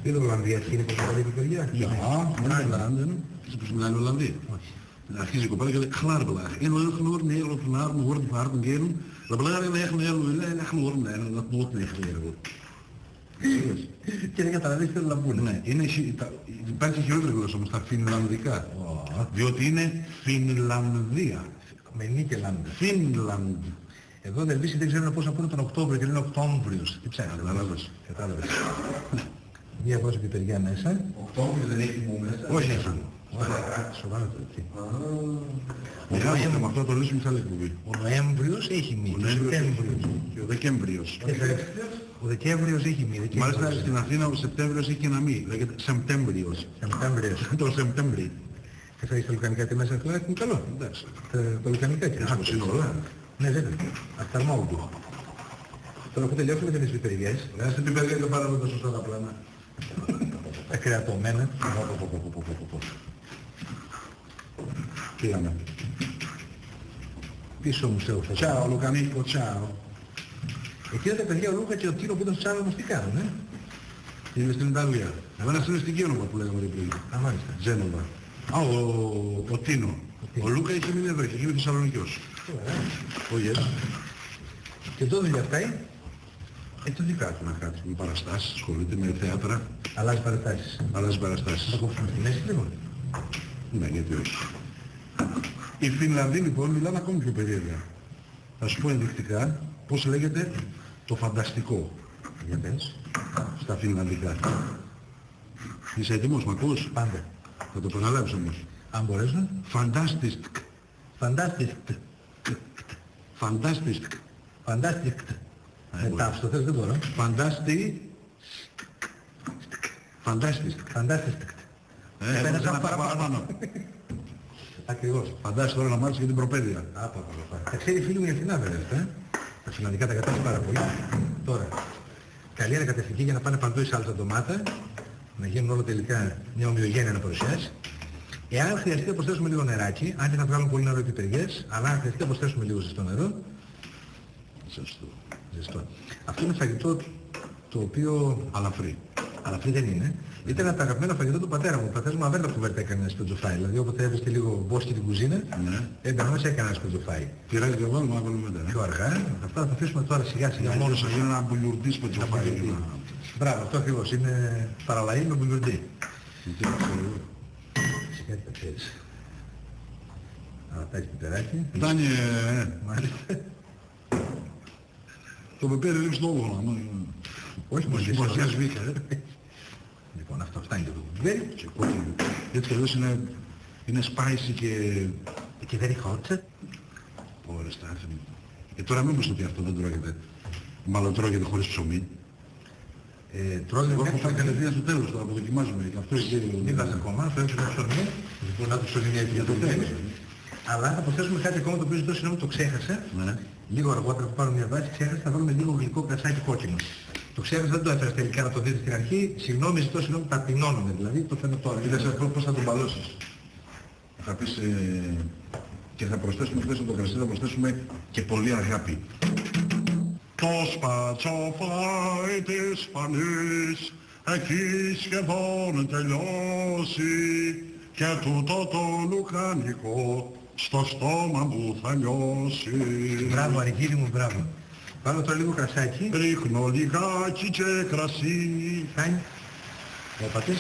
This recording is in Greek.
In Ολλανδία είναι πως καλή παιδιά. Ja, maar in landen, dus we zijn Hollandie. Dan kies ik op elke klaarbelag. In Leugeloor, Nederland, van Aarden, Hoorn, Vaarden, Geren. De belangrijke leggen heel Hoorn, en dat nooit meer geleden wordt. Και δεν καταλαβαίνεις τι θέλω να πούνε. Ναι, υπάρχει χειρότερη γλώσσα όμως τα φινλανδικά. Διότι είναι Φινλανδία. Με νι και λάμδα. Φινλανδ. Εδώ δεν δεν ξέρουν πώς να πούνε τον Οκτώβριο και λένε Οκτώβριος. Τι ψάχνει, Κατάλαβες. κατάλαβες. Μία πρόσωπη πιπεριά μέσα. Οκτώβριο δεν έχει μου μέσα. Όχι, έχει. Σοβαρά το τι. Μεγάλο θέμα, αυτό το λύσουμε σε άλλη εκπομπή. Ο Νοέμβριος έχει μη. Ο Νοέμβριος και ο Δεκέμβριος. Ο Δεκέμβριος έχει μη. Μάλιστα στην Αθήνα ο Σεπτέμβριος έχει και ένα μη. Λέγεται Σεπτέμβριος. Σεπτέμβριος. Το Σεπτέμβρη. Και θα έχεις τα λουκανικά τι μέσα φυλάκι είναι καλό. Εντάξει. Τα λουκανικά και Άκουσε είναι όλα. Ναι, βέβαια. Αφθαρμόγου. Τώρα που τελειώσουμε τις πιπεριές. Ρε, στην πιπεριά δεν πάραμε τα σωστά τα πλάνα. Τα κρεατωμένα. Πήγαμε. Πίσω μου σε όφελο. Ciao, Λουκανίκο, ciao. Εκείνα τα παιδιά ο Λούκα και ο Τίνο που ήταν στους άλλους τι κάνουν, Είναι στην Ιταλία. Εγώ είναι στην Γένοβα που λέγαμε πριν. Α, μάλιστα. Τζένοβα. Α, ο Τίνο. Ο Λούκα είχε μείνει εδώ, είχε γίνει Θεσσαλονικιός. Όχι, Και εδώ δουλειά φτάει. το δικά του να κάτσει με παραστάσεις, ασχολείται με θέατρα, Αλλάζει παραστάσεις. αλλάζει Θα παραστάσεις. κόψουμε στη μέση λίγο. Ναι, γιατί όχι. Οι Φινλανδοί λοιπόν μιλάνε ακόμη πιο περίεργα. Θα σου πω ενδεικτικά πώς λέγεται το φανταστικό. Για πες. Στα Φινλανδικά. Είσαι έτοιμος, μ' ακούς? Πάντα. Θα το επαναλάβεις όμως. Αν μπορέσουν. Φαντάστιστικ. Φαντάστικτ. Φαντάστιστικ. Φαντάστικτ. Μετά αυτό θες δεν μπορώ. Φαντάστιστικ. Φαντάστικτ. Έπαιρνε ένα παραπάνω. Ακριβώς. Φαντάσου τώρα να μ' άρεσε και την προπαίδεια. Τα ξέρει η φίλη μου η Αθηνά βέβαια αυτά. Τα σημαντικά τα κατάλαβε πάρα πολύ. Τώρα, καλή ανακατευτική για να πάνε παντού η σάλτσα ντομάτα, να γίνουν όλα τελικά μια ομοιογένεια να παρουσιάσει. Εάν χρειαστεί να προσθέσουμε λίγο νεράκι, αν και να βγάλουν πολύ νερό οι πιπεριές, αλλά αν χρειαστεί να προσθέσουμε λίγο ζεστό νερό. Ζεστό. Αυτό είναι φαγητό το οποίο αλαφρύ δεν είναι. Ήταν από τα αγαπημένα φαγητό του πατέρα μου. Ο πατέρας μου αβέρτα κουβέρτα έκανε ένα σπεντζοφάι. Δηλαδή όποτε έβρισκε λίγο μπόσκι την κουζίνα, έμπαινα μέσα έκανε ένα σπεντζοφάι. Τυράκι και βάλουμε να βάλουμε μετά. Πιο αργά, αυτά θα τα αφήσουμε τώρα σιγά σιγά. Μόνο σας είναι ένα μπουλιουρντή σπεντζοφάι. Μπράβο, αυτό ακριβώς. Είναι παραλαή με μπουλιουρντή. Σιγά τι τα ξέρεις. Αλλά τα έχεις πιπεράκι. Φτάνει, Μάλιστα. το πεπέρι ρίξει το όβολα. Όχι μόνο και Μορφιά σβήκα, Λοιπόν, αυτό φτάνει και το πιπέρι. και κόκκινο. Έτσι κι αλλιώς είναι spicy και... Και very hot. Ωραία, στάθη μου. Τώρα μην πεις ότι αυτό δεν τρώγεται. Μάλλον τρώγεται χωρίς ψωμί. Τρώγεται Εγώ έχω μέχρι πάει το κατευθείαν στο τέλος, τώρα αποδοκιμάζουμε. Και αυτό έχει μην πας ακόμα, αυτό έχει ένα ψωμί. Λοιπόν, να το ψωμί για το τέλος. Αλλά θα προσθέσουμε κάτι ακόμα το οποίο ζητώ συγγνώμη, το ξέχασα. Ναι. Λίγο αργότερα που πάρω μια βάση, ξέχασα, θα βάλουμε λίγο γλυκό κρασάκι κόκκινο. Το ξέχασα, δεν το έφερα τελικά να το δείτε στην αρχή. Συγγνώμη, ζητώ συγγνώμη, ταπεινώνομαι δηλαδή, το φαίνω τώρα. Κοίταξε πώς θα τον παλώσεις. Θα πεις και θα προσθέσουμε χθες το κρασί, θα προσθέσουμε και πολύ αγάπη. Το σπατσοφλάι της φανής έχει σχεδόν τελειώσει και τούτο το λουκάνικο στο στόμα μου θα νιώσει. Μπράβο, Αργύρι μου, μπράβο. Βάλω τώρα λίγο κρασάκι. Ρίχνω λιγάκι και κρασί. Φτάνει. Όπατες.